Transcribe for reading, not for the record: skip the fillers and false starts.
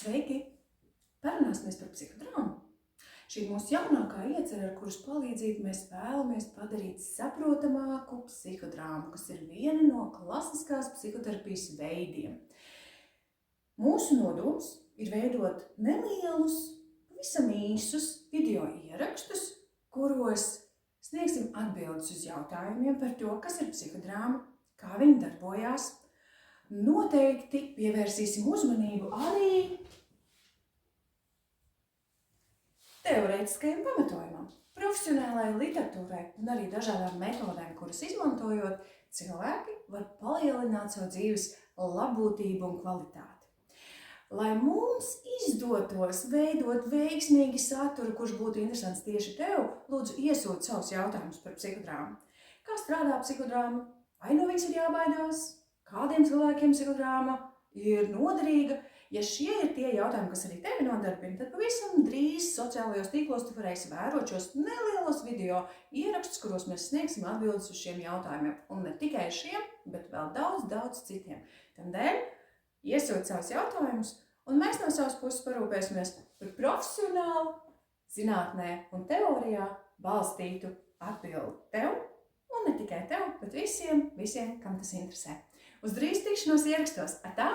Sveiki! Parunāsimies par psihodraumu. Šī ir mūsu jaunākā iecerē, ar kuras palīdzību mēs vēlamies padarīt saprotamāku psihodraumu, kas ir viena no klasiskās psihoterapijas veidiem. Mūsu nodoms ir veidot nelielus, pavisam īsus video ierakstus, kuros sniegsim atbildes uz jautājumiem par to, kas ir psihodrauma, kā viņi darbojās. Noteikti pievērsīsim uzmanību arī teorētiskajam pamatojumam, profesionālajai literatūrai un arī dažādām metodēm, kuras izmantojot, cilvēki var palielināt savu dzīves labbūtību un kvalitāti. Lai mums izdotos veidot veiksmīgi saturu, kurš būtu interesants tieši tev, lūdzu iesūti savus jautājumus par psihodraumu. Kā strādā psihodrauma? Vai no viņas ir jābaidās? Kādiem cilvēkiem psihodrauma ir noderīga? Ja šie ir tie jautājumi, kas arī tevi nodarbina, tad pavisam drīz sociālajos tīklos tu varēsi vērot šos nelielos video ierakstus, kuros mēs sniegsim atbildes uz šiem jautājumiem. Un ne tikai šiem, bet vēl daudz citiem. Tādēļ iesūti savus jautājumus, un mēs no savas puses parūpēsimies par profesionālu, zinātnē un teorijā balstītu atbildi tev, un ne tikai tev, bet visiem, kam tas interesē. Uz drīz tikšanos ierakstos. Atā!